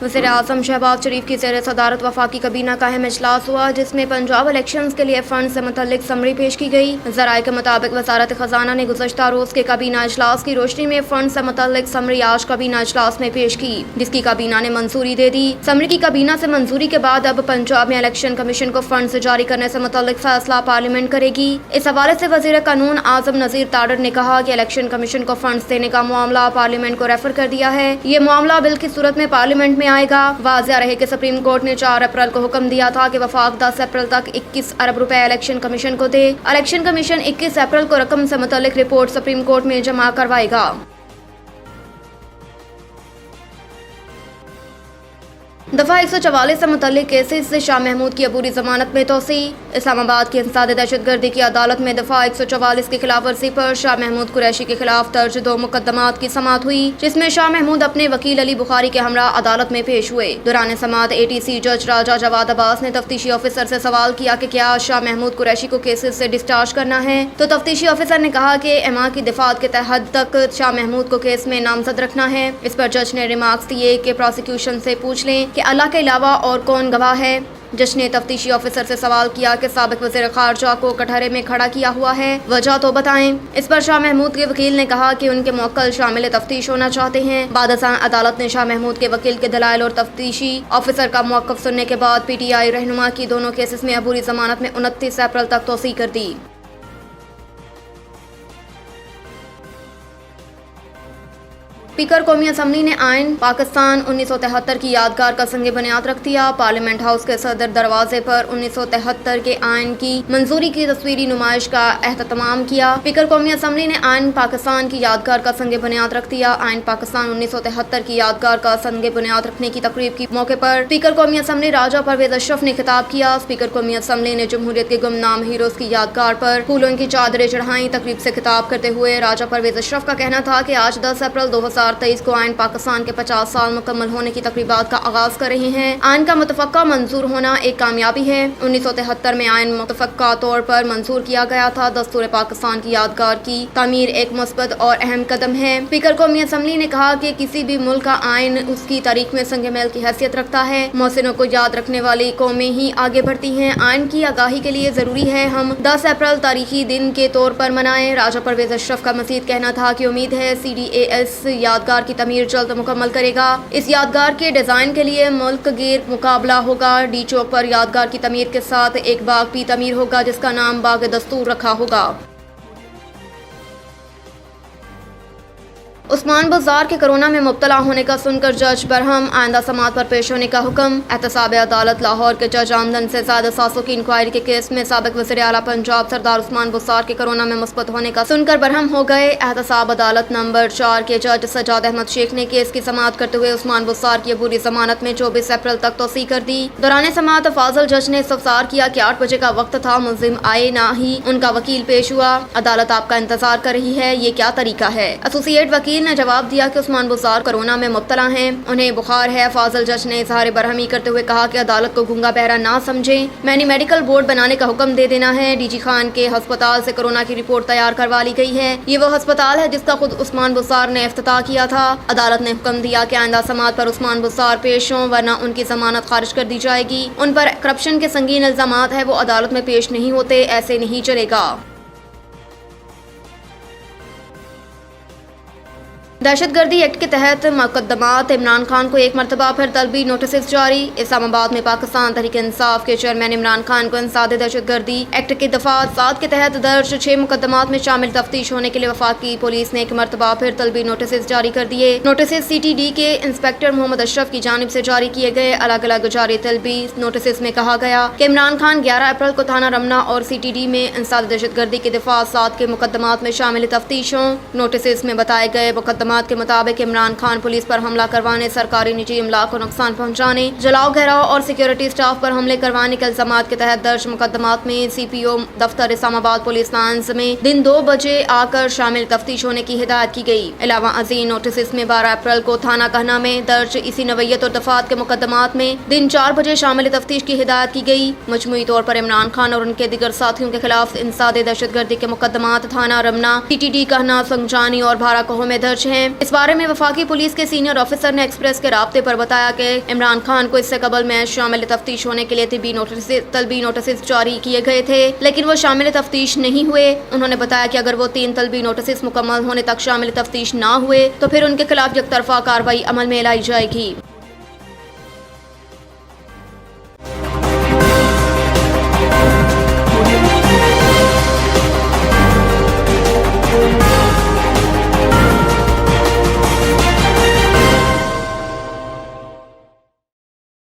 वज़ीर आज़म शहबाज शरीफ की ज़ेर सदारत वफाकी काबीना का अहम इजलास हुआ, जिसमें पंजाब इलेक्शंस के लिए फंड से मुतल्लिक समरी पेश की गई। ज़राए के मुताबिक वज़ारत ख़जाना ने गुज़श्ता रोज़ के काबीना इजलास की रोशनी में फंड से मुतल्लिक समरी आज काबीना इजलास में पेश की, जिसकी काबीना ने मंजूरी दे दी। समरी की काबीना से मंजूरी के बाद अब पंजाब में इलेक्शन कमीशन को फंड से जारी करने से मुतल्लिक फैसला पार्लियामेंट करेगी। इस हवाले से वज़ीर कानून आज़म नज़ीर ताडर ने कहा कि इलेक्शन कमीशन को फंड देने का मामला पार्लियामेंट को रेफर कर दिया है। ये मामला बिल की सूरत में पार्लियामेंट में आएगा। वाज़िया रहे कि सुप्रीम कोर्ट ने 4 अप्रैल को हुक्म दिया था कि वफाक 10 अप्रैल तक 21 अरब रुपए इलेक्शन कमीशन को दे। इलेक्शन कमीशन 21 अप्रैल को रकम से मुतल्लिक रिपोर्ट सुप्रीम कोर्ट में जमा करवाएगा। दफा 144 से मुतल्लिक केसेस से शाह महमूद की अबूरी जमानत में तोसी। इस्लामाबाद की इंसदाद दहशतगर्दी की अदालत में दफा 144 की खिलाफ वर्जी पर शाह महमूद कुरैशी के खिलाफ दर्ज 2 मुकदमात की समाअत हुई, जिसमें शाह महमूद अपने वकील अली बुखारी के हमरा अदालत में पेश हुए। दौरान समाअत ATC जज राजा जवाद अब्बास ने तफ्तीशी ऑफिसर से सवाल किया कि क्या शाह महमूद कुरैशी को केसेस से डिस्चार्ज करना है, तो तफ्तीशी ऑफिसर ने कहा कि एमा की दिफात के तहत तक शाह महमूद को केस में नामजद रखना है। इस पर जज ने रिमार्क्स दिए कि प्रोसिक्यूशन से पूछ लें कि अल्लाह के अलावा और कौन गवाह है। जज ने तफ्तीशी ऑफिसर से सवाल किया कि साबिक वज़ीर खारजा को कटहरे में खड़ा किया हुआ है, वजह तो बताएं। इस पर शाह महमूद के वकील ने कहा कि उनके मुवक्किल शामिल तफ्तीश होना चाहते हैं। बादशाह अदालत ने शाह महमूद के वकील के दलाइल और तफ्तीशी ऑफिसर का मौक़िफ़ सुनने के बाद PTI रहनुमा की दोनों केसेस में अबूरी जमानत में 29 अप्रैल तक तोसी कर दी। स्पीकर कौमी असम्बली ने आइन पाकिस्तान 1973 की यादगार का संग बुनियाद रख दिया। पार्लियामेंट हाउस के सदर दरवाजे पर 1973 के आइन की मंजूरी की तस्वीरी नुमाइश का एहतमाम किया। स्पीकर कौमी असम्बली ने आइन पाकिस्तान की यादगार का संग बुनियाद रख दिया। आइन पाकिस्तान 1973 की यादगार का संग बुनियाद रखने की तकरीब के मौके पर स्पीकर कौमी असम्बली राजा परवेज अशरफ ने खिताब किया। स्पीकर कौमी असम्बली ने जमहूरियत के गुमनाम हीरोज की यादगार पर फूलों की चादरें चढ़ाई। तकरीब से खिताब करते हुए राजा परवेज अशरफ का कहना था कि आज 10 अप्रैल 2023 को आइन पाकिस्तान के 50 साल मुकम्मल होने की तकरीबात का आगाज कर रहे हैं। आइन का मुतफ़क्का मंजूर होना एक कामयाबी है। 1973 में आइन मुतफ़क्का तौर पर मंजूर किया गया था। दस्तूर पाकिस्तान की यादगार की तामीर एक मुस्बत और अहम कदम है। स्पीकर कौमी असम्बली ने कहा कि किसी भी मुल्क का आइन उसकी तारीख में संग मेल की हैसियत रखता है। मोहसिनों को याद रखने वाली कौमें ही आगे बढ़ती हैं। आइन की आगाही के लिए जरूरी है हम 10 अप्रैल तारीखी दिन के तौर पर मनाएं। राजा परवेज अशरफ का मजीद कहना था कि उम्मीद है CDAS यादगार की तमीर जल्द मुकम्मल करेगा। इस यादगार के डिजाइन के लिए मुल्क गिर मुकाबला होगा। डी चौक पर यादगार की तमीर के साथ एक बाग भी तमीर होगा, जिसका नाम बाग दस्तूर रखा होगा। उस्मान बुज़ार के कोरोना में मुब्तला होने का सुनकर जज बरहम आइंदा समाअत पर पेश होने का हुक्म। एहतसाब अदालत लाहौर के जज आमदन से ज़्यादा सासों की इंक्वायरी के केस में साबिक वज़ीर आला पंजाब सरदार उस्मान बुज़ार के कोरोना में मुस्बत होने का सुनकर बरहम हो गए। एहतसाब अदालत नंबर 4 के जज सजाद अहमद शेख ने केस की समाअत करते हुए उस्मान बुज़ार की अबूरी जमानत में 24 अप्रैल तक तोसी कर दी। दौरान समाअत फाजल जज ने इस्तफसार किया कि 8 बजे का वक्त था, मुल्जिम आए ना ही उनका वकील पेश हुआ। अदालत आपका इंतजार कर रही है, ये क्या तरीका है। एसोसिएट वकील ने जवाब दिया कि उस्मान बुज़ार कोरोना में मुब्तला हैं, उन्हें बुखार है। फाजल जज ने इजहार बरहमी करते हुए कहा कि अदालत को गूंगा बहरा ना समझें, मैंने मेडिकल बोर्ड बनाने का हुक्म दे देना है। DG खान के अस्पताल से कोरोना की रिपोर्ट तैयार करवा ली गई है। ये वो अस्पताल है जिसका खुद उस्मान बुज़ार ने इफ्तिताह किया था। अदालत ने हुक्म दिया कि आइंदा समाअत पर उस्मान बुज़ार पेश हों, वरना उनकी जमानत खारिज कर दी जाएगी। उन पर करप्शन के संगीन इल्जामात है, वो अदालत में पेश नहीं होते, ऐसे नहीं चलेगा। दहशतगर्दी एक्ट के तहत मुकदमात इमरान खान को एक मरतबा फिर तलबी नोटिस जारी। इस्लामाबाद में पाकिस्तान तहरीक इंसाफ के चेयरमैन इमरान खान को इंसाद दहशतगर्दी एक्ट के दफा 7 के तहत दर्ज 6 मुकदमात में शामिल तफ्तीश होने के लिए वफाकी पुलिस ने एक मरतबा फिर तलबी नोटिस जारी कर दिए। नोटिस CTD के इंस्पेक्टर मोहम्मद अशरफ की जानिब से जारी किए गए। अलग अलग जारी तलबी नोटिस में कहा गया कि इमरान खान 11 अप्रैल को थाना रमना और CTD में इंसाद दहशतगर्दी के दफा 7 के मुकदमात में शामिल तफ्तीश हों। नोटिस में बताए गए मुकदमात के मुताबिक इमरान खान पुलिस पर हमला करवाने, सरकारी निजी इमला को नुकसान पहुंचाने, जलाओ घेराव और सिक्योरिटी स्टाफ पर हमले करवाने के इल्जामात के तहत दर्ज मुकदमात में CPO दफ्तर इस्लामाबाद पुलिस लाइंस में दिन 2 बजे आकर शामिल तफ्तीश होने की हिदायत की गई। अलावा अजीम नोटिस में 12 अप्रैल को थाना कहना में दर्ज इसी नवयत और दफात के मुकदमात में दिन 4 बजे शामिल तफ्तीश की हिदायत की गई। मजमूई तौर पर इमरान खान और उनके दिगर साथियों के खिलाफ इंसाद दहशतगर्दी के मुकदमात थाना रमना, TTD कहना, संगजानी और भाराकोह में दर्ज हैं। हैं। इस बारे में वफाकी पुलिस के सीनियर ऑफिसर ने एक्सप्रेस के राब्ते पर बताया कि इमरान खान को इससे कबल में शामिल तफ्तीश होने के लिए तलबी नोटिस जारी किए गए थे, लेकिन वो शामिल तफ्तीश नहीं हुए। उन्होंने बताया कि अगर वो 3 तलबी नोटिस मुकम्मल होने तक शामिल तफ्तीश ना हुए तो फिर उनके खिलाफ एक तरफा कार्रवाई अमल में लाई जाएगी।